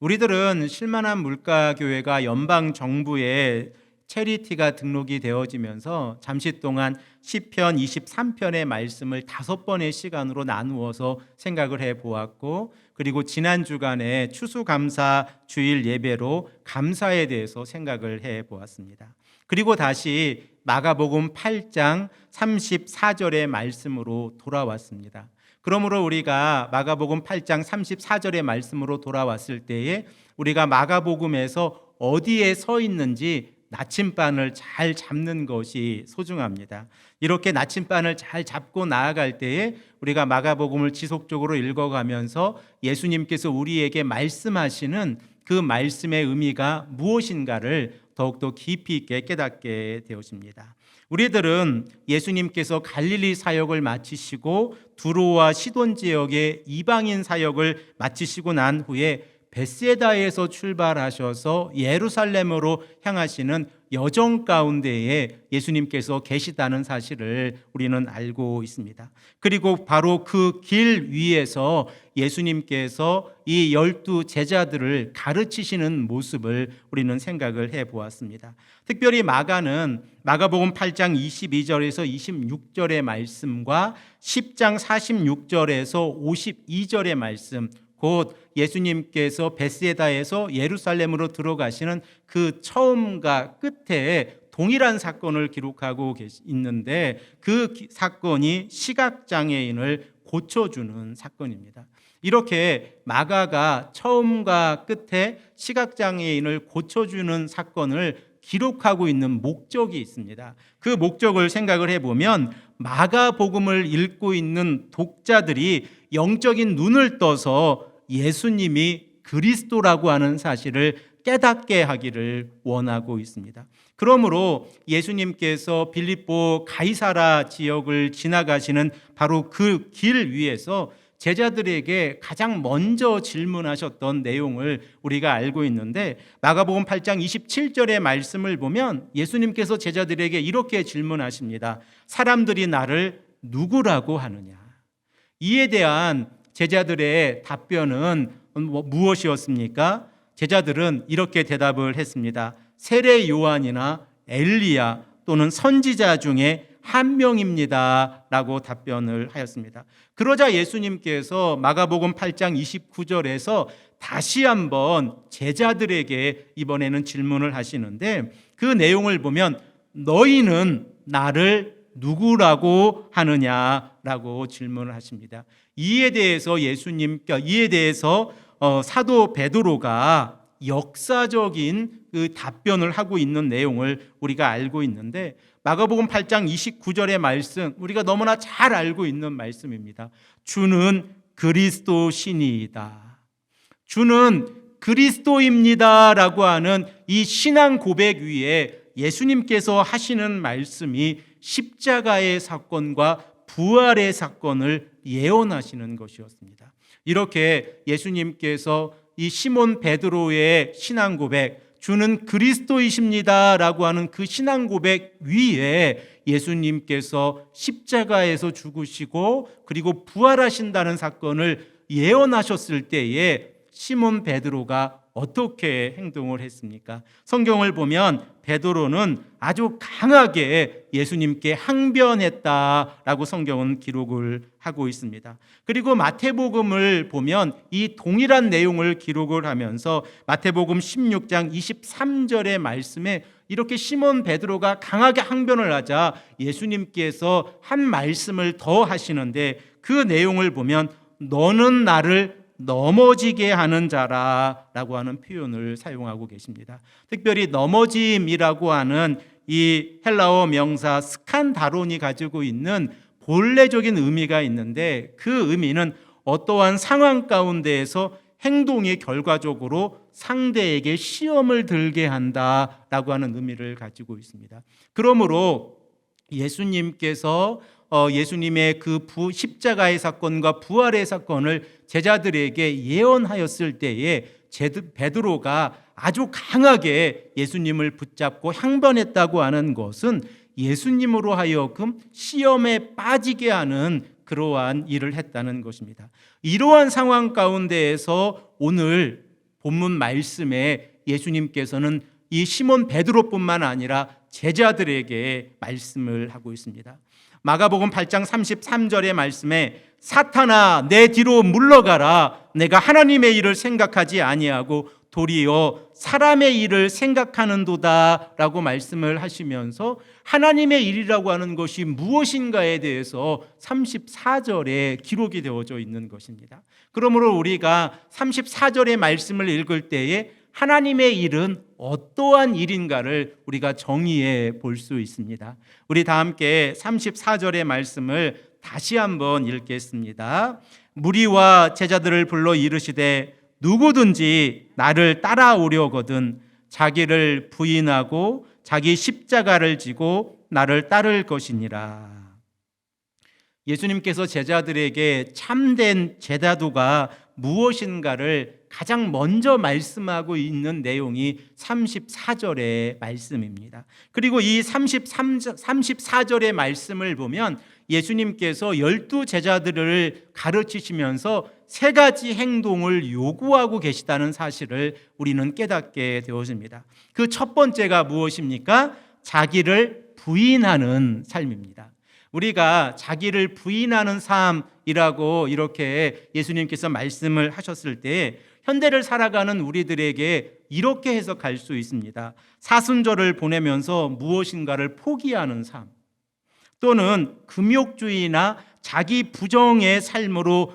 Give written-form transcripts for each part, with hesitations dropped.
우리들은 쉴만한 물가교회가 연방 정부에 체리티가 등록이 되어지면서 잠시 동안 시편 23편의 말씀을 5번의 시간으로 나누어서 생각을 해보았고, 그리고 지난 주간에 추수감사 주일 예배로 감사에 대해서 생각을 해보았습니다. 그리고 다시 마가복음 8장 34절의 말씀으로 돌아왔습니다. 그러므로 우리가 마가복음 8장 34절의 말씀으로 돌아왔을 때에 우리가 마가복음에서 어디에 서 있는지 나침반을 잘 잡는 것이 소중합니다. 이렇게 나침반을 잘 잡고 나아갈 때에 우리가 마가복음을 지속적으로 읽어가면서 예수님께서 우리에게 말씀하시는 그 말씀의 의미가 무엇인가를 더욱더 깊이 있게 깨닫게 되었습니다. 우리들은 예수님께서 갈릴리 사역을 마치시고 두로와 시돈 지역의 이방인 사역을 마치시고 난 후에 벳세다에서 출발하셔서 예루살렘으로 향하시는 여정 가운데에 예수님께서 계시다는 사실을 우리는 알고 있습니다. 그리고 바로 그 길 위에서 예수님께서 이 12 제자들을 가르치시는 모습을 우리는 생각을 해보았습니다. 특별히 마가는 마가복음 8장 22절에서 26절의 말씀과 10장 46절에서 52절의 말씀, 곧 예수님께서 벳세다에서 예루살렘으로 들어가시는 그 처음과 끝에 동일한 사건을 기록하고 있는데, 그 사건이 시각장애인을 고쳐주는 사건입니다. 이렇게 마가가 처음과 끝에 시각장애인을 고쳐주는 사건을 기록하고 있는 목적이 있습니다. 그 목적을 생각을 해보면 마가복음을 읽고 있는 독자들이 영적인 눈을 떠서 예수님이 그리스도라고 하는 사실을 깨닫게 하기를 원하고 있습니다. 그러므로 예수님께서 빌립보 가이사라 지역을 지나가시는 바로 그 길 위에서 제자들에게 가장 먼저 질문하셨던 내용을 우리가 알고 있는데, 마가복음 8장 27절의 말씀을 보면 예수님께서 제자들에게 이렇게 질문하십니다. 사람들이 나를 누구라고 하느냐? 이에 대한 제자들의 답변은 무엇이었습니까? 제자들은 이렇게 대답을 했습니다. 세례 요한이나 엘리야 또는 선지자 중에 한 명입니다 라고 답변을 하였습니다. 그러자 예수님께서 마가복음 8장 29절에서 다시 한번 제자들에게 이번에는 질문을 하시는데, 그 내용을 보면 너희는 나를 누구라고 하느냐라고 질문을 하십니다. 이에 대해서 사도 베드로가 역사적인 그 답변을 하고 있는 내용을 우리가 알고 있는데, 마가복음 8장 29절의 말씀, 우리가 너무나 잘 알고 있는 말씀입니다. 주는 그리스도시니이다. 주는 그리스도입니다 라고 하는 이 신앙 고백 위에 예수님께서 하시는 말씀이 십자가의 사건과 부활의 사건을 예언하시는 것이었습니다. 이렇게 예수님께서 이 시몬 베드로의 신앙 고백, 주는 그리스도이십니다 라고 하는 그 신앙 고백 위에 예수님께서 십자가에서 죽으시고 그리고 부활하신다는 사건을 예언하셨을 때에 시몬 베드로가 어떻게 행동을 했습니까? 성경을 보면 베드로는 아주 강하게 예수님께 항변했다라고 성경은 기록을 하고 있습니다. 그리고 마태복음을 보면 이 동일한 내용을 기록을 하면서 마태복음 16장 23절의 말씀에 이렇게 시몬 베드로가 강하게 항변을 하자 예수님께서 한 말씀을 더 하시는데, 그 내용을 보면 너는 나를 넘어지게 하는 자라라고 하는 표현을 사용하고 계십니다. 특별히 넘어짐이라고 하는 이 헬라어 명사 스칸다론이 가지고 있는 본래적인 의미가 있는데, 그 의미는 어떠한 상황 가운데에서 행동이 결과적으로 상대에게 시험을 들게 한다라고 하는 의미를 가지고 있습니다. 그러므로 예수님께서 예수님의 그 십자가의 사건과 부활의 사건을 제자들에게 예언하였을 때에 베드로가 아주 강하게 예수님을 붙잡고 항변했다고 하는 것은 예수님으로 하여금 시험에 빠지게 하는 그러한 일을 했다는 것입니다. 이러한 상황 가운데에서 오늘 본문 말씀에 예수님께서는 이 시몬 베드로뿐만 아니라 제자들에게 말씀을 하고 있습니다. 마가복음 8장 33절의 말씀에 사탄아 내 뒤로 물러가라 내가 하나님의 일을 생각하지 아니하고 도리어 사람의 일을 생각하는도다 라고 말씀을 하시면서 하나님의 일이라고 하는 것이 무엇인가에 대해서 34절에 기록이 되어져 있는 것입니다. 그러므로 우리가 34절의 말씀을 읽을 때에 하나님의 일은 어떠한 일인가를 우리가 정의해 볼 수 있습니다. 우리 다 함께 34절의 말씀을 다시 한번 읽겠습니다. 무리와 제자들을 불러 이르시되 누구든지 나를 따라오려거든 자기를 부인하고 자기 십자가를 지고 나를 따를 것이니라. 예수님께서 제자들에게 참된 제자도가 무엇인가를 가장 먼저 말씀하고 있는 내용이 34절의 말씀입니다. 그리고 이 34절의 말씀을 보면 예수님께서 12제자들을 가르치시면서 세 가지 행동을 요구하고 계시다는 사실을 우리는 깨닫게 되어집니다. 그 첫 번째가 무엇입니까? 자기를 부인하는 삶입니다. 우리가 자기를 부인하는 삶이라고 이렇게 예수님께서 말씀을 하셨을 때 현대를 살아가는 우리들에게 이렇게 해석할 수 있습니다. 사순절을 보내면서 무엇인가를 포기하는 삶, 또는 금욕주의나 자기 부정의 삶으로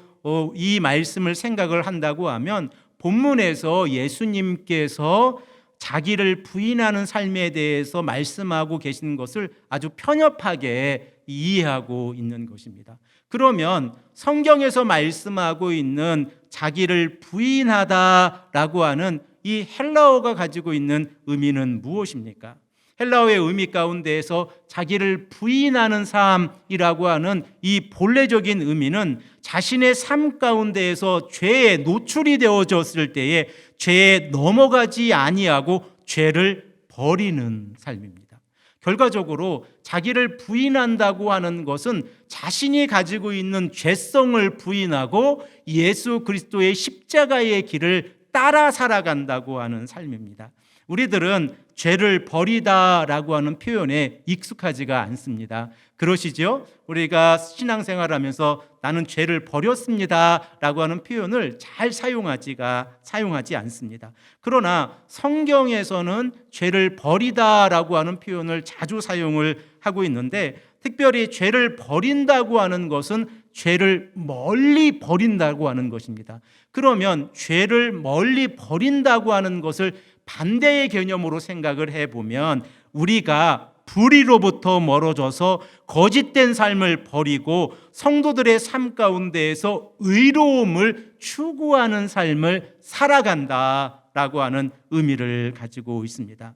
이 말씀을 생각을 한다고 하면 본문에서 예수님께서 자기를 부인하는 삶에 대해서 말씀하고 계신 것을 아주 편협하게 이해하고 있는 것입니다. 그러면 성경에서 말씀하고 있는 자기를 부인하다라고 하는 이 헬라어가 가지고 있는 의미는 무엇입니까? 헬라어의 의미 가운데에서 자기를 부인하는 삶이라고 하는 이 본래적인 의미는 자신의 삶 가운데에서 죄에 노출이 되어졌을 때에 죄에 넘어가지 아니하고 죄를 버리는 삶입니다. 결과적으로 자기를 부인한다고 하는 것은 자신이 가지고 있는 죄성을 부인하고 예수 그리스도의 십자가의 길을 따라 살아간다고 하는 삶입니다. 우리들은 죄를 버리다라고 하는 표현에 익숙하지가 않습니다. 그러시죠? 우리가 신앙생활하면서 나는 죄를 버렸습니다라고 하는 표현을 잘 사용하지 않습니다. 그러나 성경에서는 죄를 버리다라고 하는 표현을 자주 사용을 하고 있는데, 특별히 죄를 버린다고 하는 것은 죄를 멀리 버린다고 하는 것입니다. 그러면 죄를 멀리 버린다고 하는 것을 반대의 개념으로 생각을 해보면 우리가 불의로부터 멀어져서 거짓된 삶을 버리고 성도들의 삶 가운데에서 의로움을 추구하는 삶을 살아간다라고 하는 의미를 가지고 있습니다.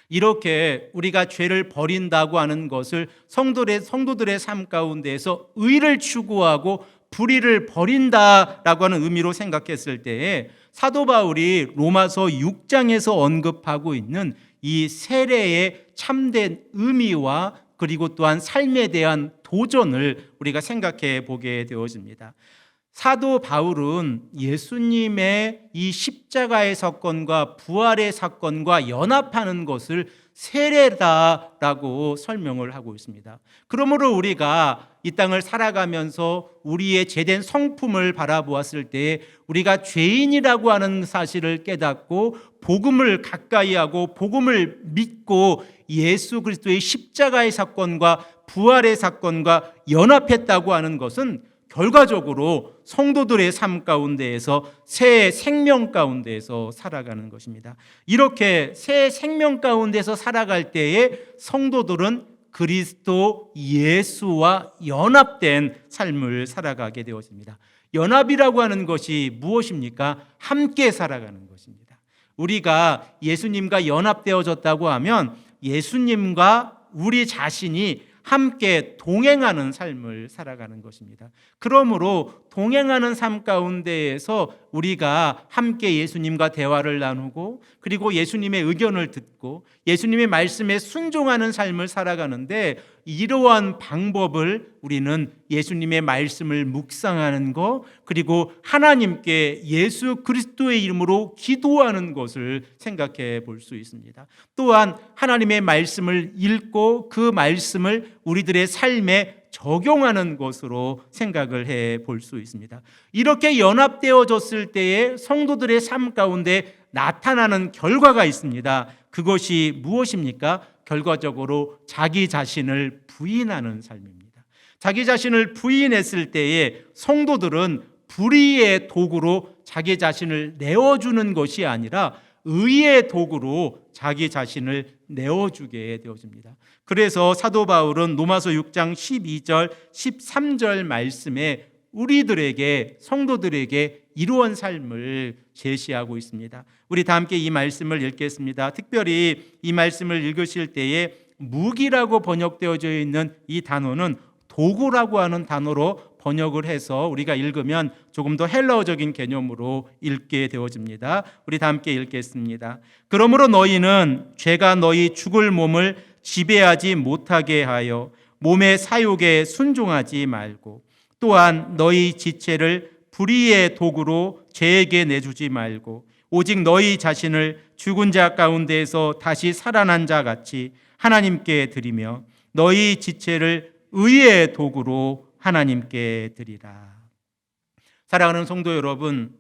이렇게 우리가 죄를 버린다고 하는 것을 성도들의 삶 가운데에서 의를 추구하고 불의를 버린다라고 하는 의미로 생각했을 때에 사도 바울이 로마서 6장에서 언급하고 있는 이 세례의 참된 의미와 그리고 또한 삶에 대한 도전을 우리가 생각해 보게 되어집니다. 사도 바울은 예수님의 이 십자가의 사건과 부활의 사건과 연합하는 것을 세례다라고 설명을 하고 있습니다. 그러므로 우리가 이 땅을 살아가면서 우리의 죄된 성품을 바라보았을 때 우리가 죄인이라고 하는 사실을 깨닫고 복음을 가까이 하고 복음을 믿고 예수 그리스도의 십자가의 사건과 부활의 사건과 연합했다고 하는 것은 결과적으로 성도들의 삶 가운데에서 새 생명 가운데에서 살아가는 것입니다. 이렇게 새 생명 가운데서 살아갈 때에 성도들은 그리스도 예수와 연합된 삶을 살아가게 되었습니다. 연합이라고 하는 것이 무엇입니까? 함께 살아가는 것입니다. 우리가 예수님과 연합되어졌다고 하면 예수님과 우리 자신이 함께 동행하는 삶을 살아가는 것입니다. 그러므로 동행하는 삶 가운데에서 우리가 함께 예수님과 대화를 나누고 그리고 예수님의 의견을 듣고 예수님의 말씀에 순종하는 삶을 살아가는데 이러한 방법을 우리는 예수님의 말씀을 묵상하는 것 그리고 하나님께 예수 그리스도의 이름으로 기도하는 것을 생각해 볼 수 있습니다. 또한 하나님의 말씀을 읽고 그 말씀을 우리들의 삶에 적용하는 것으로 생각을 해 볼 수 있습니다. 이렇게 연합되어졌을 때에 성도들의 삶 가운데 나타나는 결과가 있습니다. 그것이 무엇입니까? 결과적으로 자기 자신을 부인하는 삶입니다. 자기 자신을 부인했을 때에 성도들은 불의의 도구로 자기 자신을 내어주는 것이 아니라 의의 도구로 자기 자신을 내어주게 되어집니다. 그래서 사도 바울은 로마서 6장 12절 13절 말씀에 우리들에게 성도들에게 이러한 삶을 제시하고 있습니다. 우리 다 함께 이 말씀을 읽겠습니다. 특별히 이 말씀을 읽으실 때에 무기라고 번역되어져 있는 이 단어는 도구라고 하는 단어로 번역을 해서 우리가 읽으면 조금 더 헬라어적인 개념으로 읽게 되어집니다. 우리 다 함께 읽겠습니다. 그러므로 너희는 죄가 너희 죽을 몸을 지배하지 못하게 하여 몸의 사욕에 순종하지 말고 또한 너희 지체를 불의의 도구로 죄에게 내주지 말고 오직 너희 자신을 죽은 자 가운데에서 다시 살아난 자 같이 하나님께 드리며 너희 지체를 의의 도구로 하나님께 드리라. 사랑하는 성도 여러분,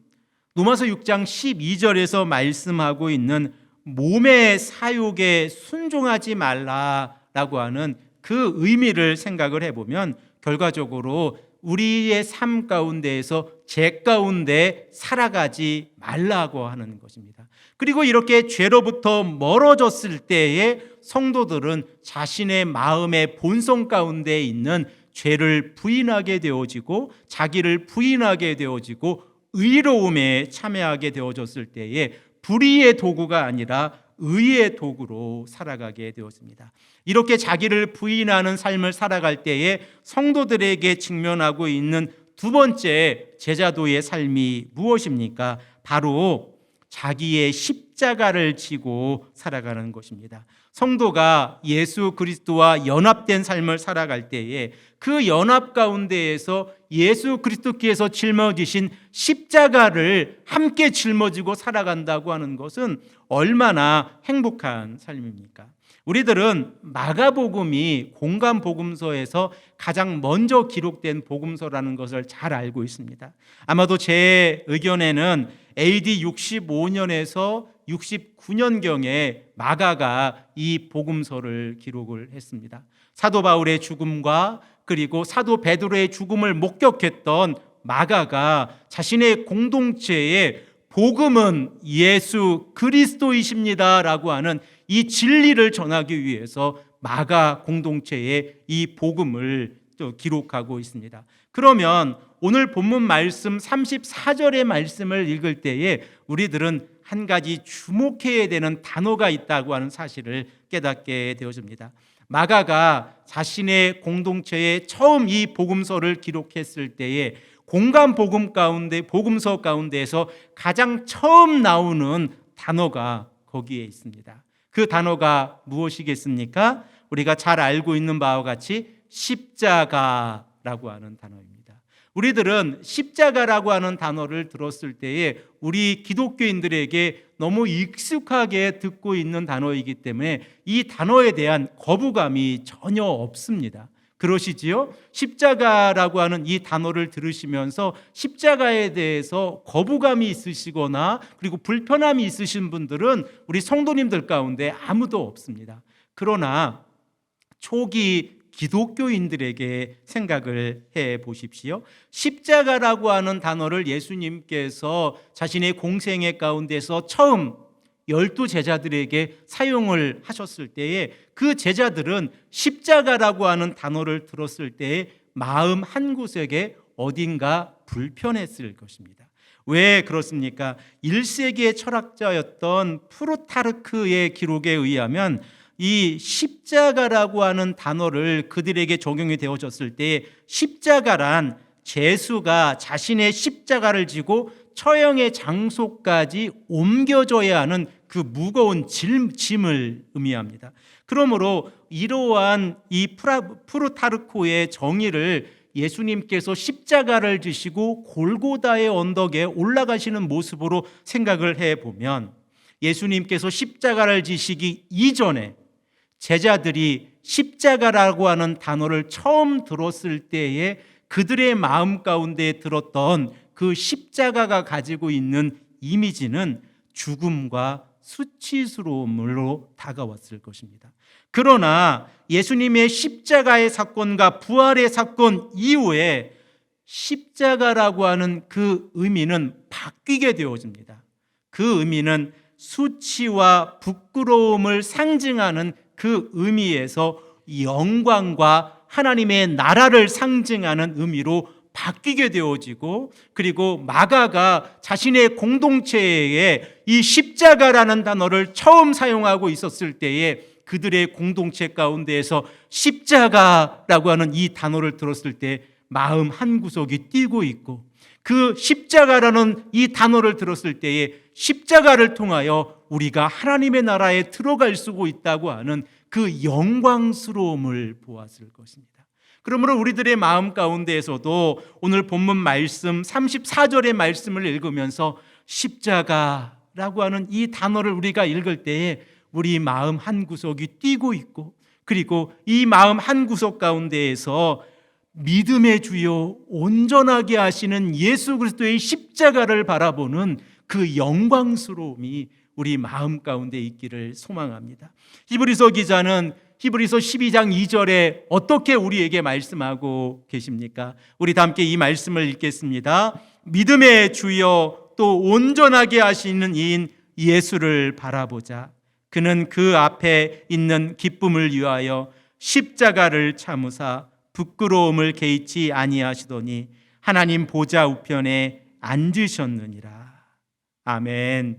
로마서 6장 12절에서 말씀하고 있는 몸의 사욕에 순종하지 말라라고 하는 그 의미를 생각을 해보면 결과적으로 우리의 삶 가운데에서 죄 가운데 살아가지 말라고 하는 것입니다. 그리고 이렇게 죄로부터 멀어졌을 때에 성도들은 자신의 마음의 본성 가운데 있는 죄를 부인하게 되어지고 자기를 부인하게 되어지고 의로움에 참여하게 되어졌을 때에 불의의 도구가 아니라 의의 도구로 살아가게 되었습니다. 이렇게 자기를 부인하는 삶을 살아갈 때에 성도들에게 직면하고 있는 두 번째 제자도의 삶이 무엇입니까? 바로 자기의 십자가를 지고 살아가는 것입니다. 성도가 예수 그리스도와 연합된 삶을 살아갈 때에 그 연합 가운데에서 예수 그리스도께서 짊어지신 십자가를 함께 짊어지고 살아간다고 하는 것은 얼마나 행복한 삶입니까? 우리들은 마가복음이 공간복음서에서 가장 먼저 기록된 복음서라는 것을 잘 알고 있습니다. 아마도 제 의견에는 AD 65년에서 69년경에 마가가 이 복음서를 기록을 했습니다. 사도 바울의 죽음과 그리고 사도 베드로의 죽음을 목격했던 마가가 자신의 공동체에 복음은 예수 그리스도이십니다라고 하는 이 진리를 전하기 위해서 마가 공동체에 이 복음을 또 기록하고 있습니다. 그러면 오늘 본문 말씀 34절의 말씀을 읽을 때에 우리들은 한 가지 주목해야 되는 단어가 있다고 하는 사실을 깨닫게 되어집니다. 마가가 자신의 공동체에 처음 이 복음서를 기록했을 때에 공간 복음 가운데 복음서 가운데에서 가장 처음 나오는 단어가 거기에 있습니다. 그 단어가 무엇이겠습니까? 우리가 잘 알고 있는 바와 같이 십자가라고 하는 단어입니다. 우리들은 십자가라고 하는 단어를 들었을 때에 우리 기독교인들에게 너무 익숙하게 듣고 있는 단어이기 때문에 이 단어에 대한 거부감이 전혀 없습니다. 그러시지요? 십자가라고 하는 이 단어를 들으시면서 십자가에 대해서 거부감이 있으시거나 그리고 불편함이 있으신 분들은 우리 성도님들 가운데 아무도 없습니다. 그러나 초기 기독교인들에게 생각을 해 보십시오. 십자가라고 하는 단어를 예수님께서 자신의 공생애 가운데서 처음 12 제자들에게 사용을 하셨을 때에 그 제자들은 십자가라고 하는 단어를 들었을 때에 마음 한구석에 어딘가 불편했을 것입니다. 왜 그렇습니까? 1세기의 철학자였던 프루타르크의 기록에 의하면 이 십자가라고 하는 단어를 그들에게 적용이 되어졌을 때 십자가란 제수가 자신의 십자가를 지고 처형의 장소까지 옮겨져야 하는 그 무거운 짐을 의미합니다. 그러므로 이러한 이 프루타르코의 정의를 예수님께서 십자가를 지시고 골고다의 언덕에 올라가시는 모습으로 생각을 해보면, 예수님께서 십자가를 지시기 이전에 제자들이 십자가라고 하는 단어를 처음 들었을 때에 그들의 마음 가운데 들었던 그 십자가가 가지고 있는 이미지는 죽음과 수치스러움으로 다가왔을 것입니다. 그러나 예수님의 십자가의 사건과 부활의 사건 이후에 십자가라고 하는 그 의미는 바뀌게 되어집니다. 그 의미는 수치와 부끄러움을 상징하는 그 의미에서 영광과 하나님의 나라를 상징하는 의미로 바뀌게 되어지고, 그리고 마가가 자신의 공동체에 이 십자가라는 단어를 처음 사용하고 있었을 때에 그들의 공동체 가운데에서 십자가라고 하는 이 단어를 들었을 때 마음 한구석이 뛰고 있고, 그 십자가라는 이 단어를 들었을 때에 십자가를 통하여 우리가 하나님의 나라에 들어갈 수 있다고 하는 그 영광스러움을 보았을 것입니다. 그러므로 우리들의 마음 가운데에서도 오늘 본문 말씀 34절의 말씀을 읽으면서 십자가라고 하는 이 단어를 우리가 읽을 때에 우리 마음 한구석이 뛰고 있고, 그리고 이 마음 한구석 가운데에서 믿음의 주요 온전하게 하시는 예수 그리스도의 십자가를 바라보는 그 영광스러움이 우리 마음 가운데 있기를 소망합니다. 히브리서 기자는 히브리서 12장 2절에 어떻게 우리에게 말씀하고 계십니까? 우리 다 함께 이 말씀을 읽겠습니다. 믿음의 주여 또 온전하게 하시는 이인 예수를 바라보자. 그는 그 앞에 있는 기쁨을 위하여 십자가를 참으사 부끄러움을 개의치 아니하시더니 하나님 보좌 우편에 앉으셨느니라. 아멘.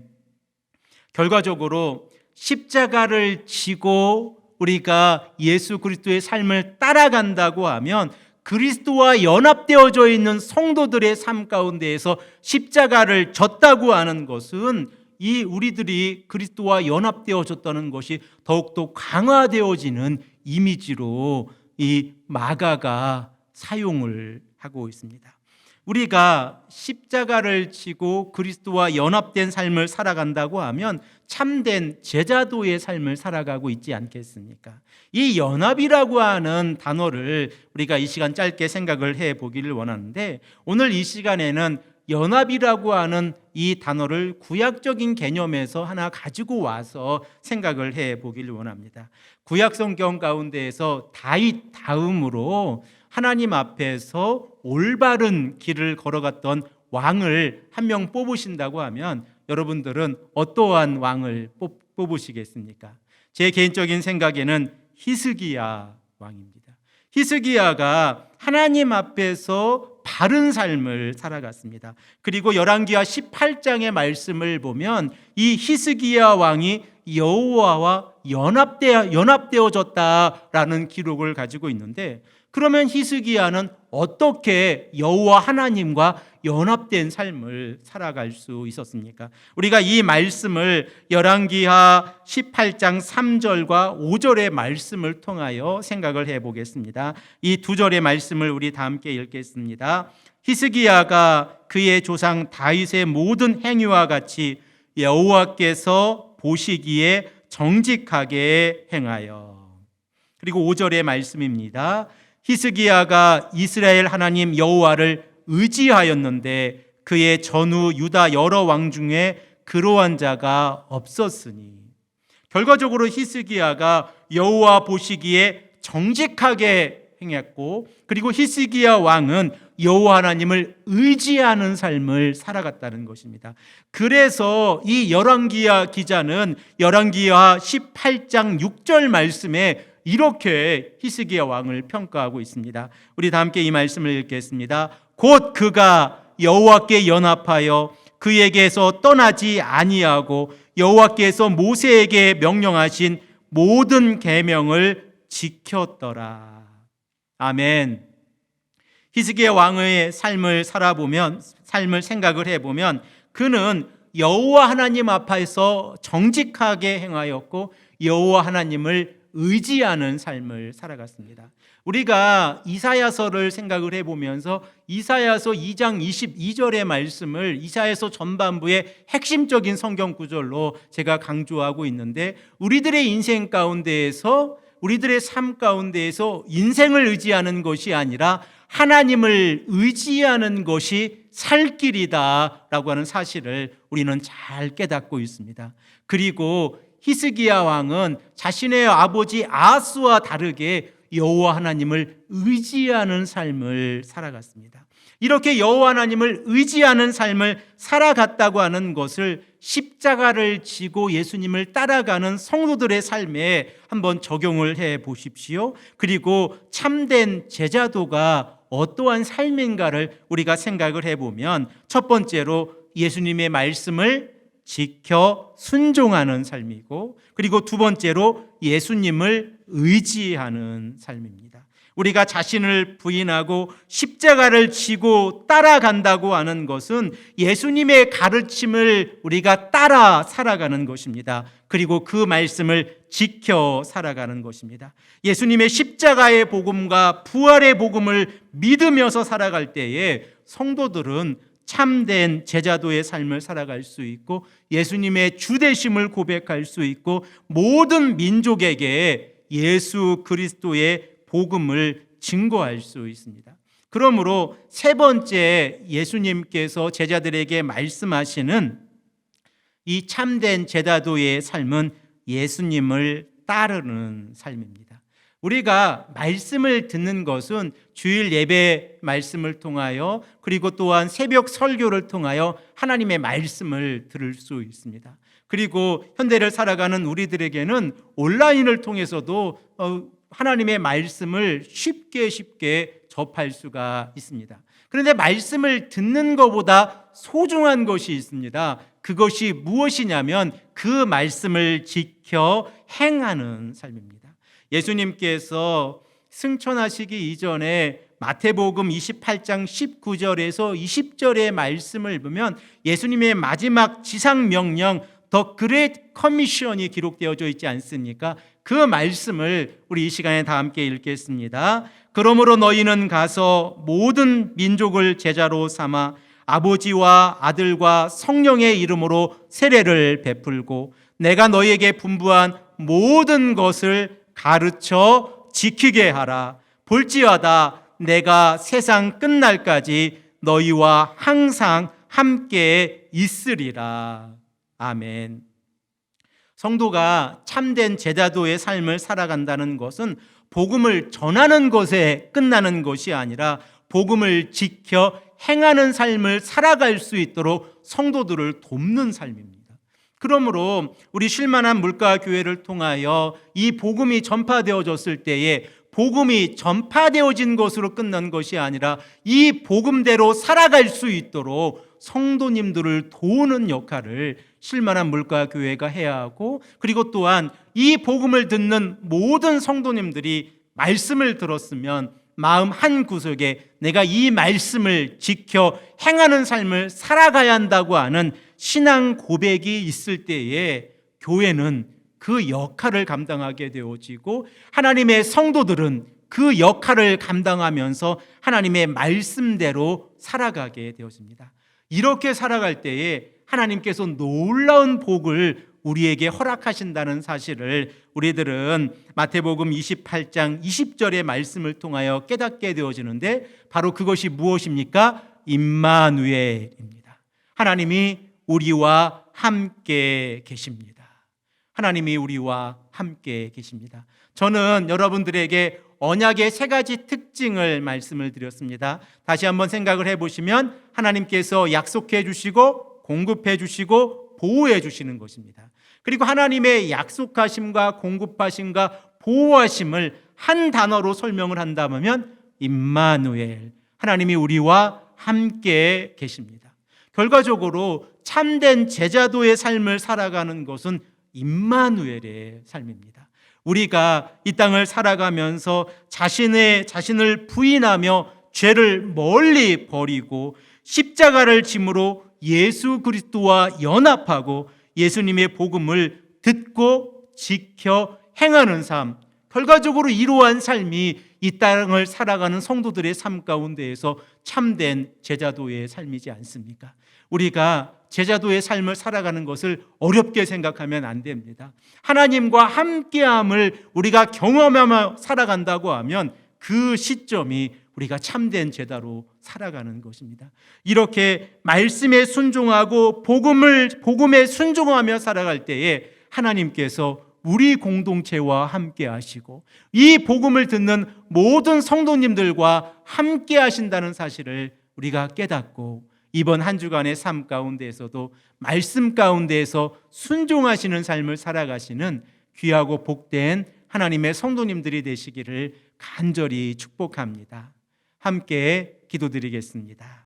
결과적으로 십자가를 지고 우리가 예수 그리스도의 삶을 따라간다고 하면 그리스도와 연합되어져 있는 성도들의 삶 가운데에서 십자가를 졌다고 하는 것은 이 우리들이 그리스도와 연합되어졌다는 것이 더욱더 강화되어지는 이미지로 이 마가가 사용을 하고 있습니다. 우리가 십자가를 지고 그리스도와 연합된 삶을 살아간다고 하면 참된 제자도의 삶을 살아가고 있지 않겠습니까? 이 연합이라고 하는 단어를 우리가 이 시간 짧게 생각을 해 보기를 원하는데, 오늘 이 시간에는 연합이라고 하는 이 단어를 구약적인 개념에서 하나 가지고 와서 생각을 해 보기를 원합니다. 구약 성경 가운데에서 다윗 다음으로 하나님 앞에서 올바른 길을 걸어갔던 왕을 한 명 뽑으신다고 하면 여러분들은 어떠한 왕을 뽑으시겠습니까? 제 개인적인 생각에는 히스기야 왕입니다. 히스기야가 하나님 앞에서 바른 삶을 살아갔습니다. 그리고 열왕기하 18장의 말씀을 보면 이 히스기야 왕이 여호와와 연합되어졌다라는 기록을 가지고 있는데, 그러면 히스기야는 어떻게 여호와 하나님과 연합된 삶을 살아갈 수 있었습니까? 우리가 이 말씀을 열왕기하 18장 3절과 5절의 말씀을 통하여 생각을 해보겠습니다. 이 두 절의 말씀을 우리 다 함께 읽겠습니다. 히스기야가 그의 조상 다윗의 모든 행위와 같이 여호와께서 보시기에 정직하게 행하여. 그리고 5절의 말씀입니다. 히스기야가 이스라엘 하나님 여호와를 의지하였는데 그의 전후 유다 여러 왕 중에 그러한 자가 없었으니. 결과적으로 히스기야가 여호와 보시기에 정직하게 행했고, 그리고 히스기야 왕은 여호와 하나님을 의지하는 삶을 살아갔다는 것입니다. 그래서 이 열왕기하 기자는 열왕기하 18장 6절 말씀에 이렇게 히스기야 왕을 평가하고 있습니다. 우리 다 함께 이 말씀을 읽겠습니다. 곧 그가 여호와께 연합하여 그에게서 떠나지 아니하고 여호와께서 모세에게 명령하신 모든 계명을 지켰더라. 아멘. 히스기야 왕의 삶을 생각을 해보면 그는 여호와 하나님 앞에서 정직하게 행하였고 여호와 하나님을 의지하는 삶을 살아갔습니다. 우리가 이사야서를 생각을 해보면서 이사야서 2장 22절의 말씀을 이사야서 전반부의 핵심적인 성경 구절로 제가 강조하고 있는데, 우리들의 인생 가운데에서, 우리들의 삶 가운데에서 인생을 의지하는 것이 아니라 하나님을 의지하는 것이 살 길이다라고 하는 사실을 우리는 잘 깨닫고 있습니다. 그리고 히스기야 왕은 자신의 아버지 아하스와 다르게 여호와 하나님을 의지하는 삶을 살아갔습니다. 이렇게 여호와 하나님을 의지하는 삶을 살아갔다고 하는 것을 십자가를 지고 예수님을 따라가는 성도들의 삶에 한번 적용을 해 보십시오. 그리고 참된 제자도가 어떠한 삶인가를 우리가 생각을 해보면, 첫 번째로 예수님의 말씀을 지켜 순종하는 삶이고, 그리고 두 번째로 예수님을 의지하는 삶입니다. 우리가 자신을 부인하고 십자가를 지고 따라간다고 하는 것은 예수님의 가르침을 우리가 따라 살아가는 것입니다. 그리고 그 말씀을 지켜 살아가는 것입니다. 예수님의 십자가의 복음과 부활의 복음을 믿으면서 살아갈 때에 성도들은 참된 제자도의 삶을 살아갈 수 있고 예수님의 주되심을 고백할 수 있고 모든 민족에게 예수 그리스도의 복음을 증거할 수 있습니다. 그러므로 세 번째 예수님께서 제자들에게 말씀하시는 이 참된 제자도의 삶은 예수님을 따르는 삶입니다. 우리가 말씀을 듣는 것은 주일 예배 말씀을 통하여, 그리고 또한 새벽 설교를 통하여 하나님의 말씀을 들을 수 있습니다. 그리고 현대를 살아가는 우리들에게는 온라인을 통해서도 하나님의 말씀을 쉽게 접할 수가 있습니다. 그런데 말씀을 듣는 것보다 소중한 것이 있습니다. 그것이 무엇이냐면 그 말씀을 지켜 행하는 삶입니다. 예수님께서 승천하시기 이전에 마태복음 28장 19절에서 20절의 말씀을 보면 예수님의 마지막 지상명령 더 그레이트 커미션이 기록되어져 있지 않습니까? 그 말씀을 우리 이 시간에 다 함께 읽겠습니다. 그러므로 너희는 가서 모든 민족을 제자로 삼아 아버지와 아들과 성령의 이름으로 세례를 베풀고 내가 너희에게 분부한 모든 것을 가르쳐 지키게 하라. 볼지어다 내가 세상 끝날까지 너희와 항상 함께 있으리라. 아멘. 성도가 참된 제자도의 삶을 살아간다는 것은 복음을 전하는 것에 끝나는 것이 아니라 복음을 지켜 행하는 삶을 살아갈 수 있도록 성도들을 돕는 삶입니다. 그러므로 우리 쉴만한 물가교회를 통하여 이 복음이 전파되어졌을 때에 복음이 전파되어진 것으로 끝난 것이 아니라 이 복음대로 살아갈 수 있도록 성도님들을 도우는 역할을 쉴만한 물가교회가 해야 하고, 그리고 또한 이 복음을 듣는 모든 성도님들이 말씀을 들었으면 마음 한 구석에 내가 이 말씀을 지켜 행하는 삶을 살아가야 한다고 하는 신앙 고백이 있을 때에 교회는 그 역할을 감당하게 되어지고 하나님의 성도들은 그 역할을 감당하면서 하나님의 말씀대로 살아가게 되어집니다. 이렇게 살아갈 때에 하나님께서 놀라운 복을 우리에게 허락하신다는 사실을 우리들은 마태복음 28장 20절의 말씀을 통하여 깨닫게 되어지는데, 바로 그것이 무엇입니까? 임마누엘입니다. 하나님이 우리와 함께 계십니다. 하나님이 우리와 함께 계십니다. 저는 여러분들에게 언약의 세 가지 특징을 말씀을 드렸습니다. 다시 한번 생각을 해보시면 하나님께서 약속해 주시고 공급해 주시고 보호해 주시는 것입니다. 그리고 하나님의 약속하심과 공급하심과 보호하심을 한 단어로 설명을 한다면 임마누엘, 하나님이 우리와 함께 계십니다. 결과적으로 참된 제자도의 삶을 살아가는 것은 임마누엘의 삶입니다. 우리가 이 땅을 살아가면서 자신을 부인하며 죄를 멀리 버리고 십자가를 짐으로 예수 그리스도와 연합하고 예수님의 복음을 듣고 지켜 행하는 삶, 결과적으로 이러한 삶이 이 땅을 살아가는 성도들의 삶 가운데에서 참된 제자도의 삶이지 않습니까? 우리가 제자도의 삶을 살아가는 것을 어렵게 생각하면 안 됩니다. 하나님과 함께함을 우리가 경험하며 살아간다고 하면 그 시점이 우리가 참된 제자로 살아가는 것입니다. 이렇게 말씀에 순종하고 복음에 순종하며 살아갈 때에 하나님께서 우리 공동체와 함께 하시고 이 복음을 듣는 모든 성도님들과 함께 하신다는 사실을 우리가 깨닫고 이번 한 주간의 삶 가운데에서도 말씀 가운데에서 순종하시는 삶을 살아가시는 귀하고 복된 하나님의 성도님들이 되시기를 간절히 축복합니다. 함께 기도드리겠습니다.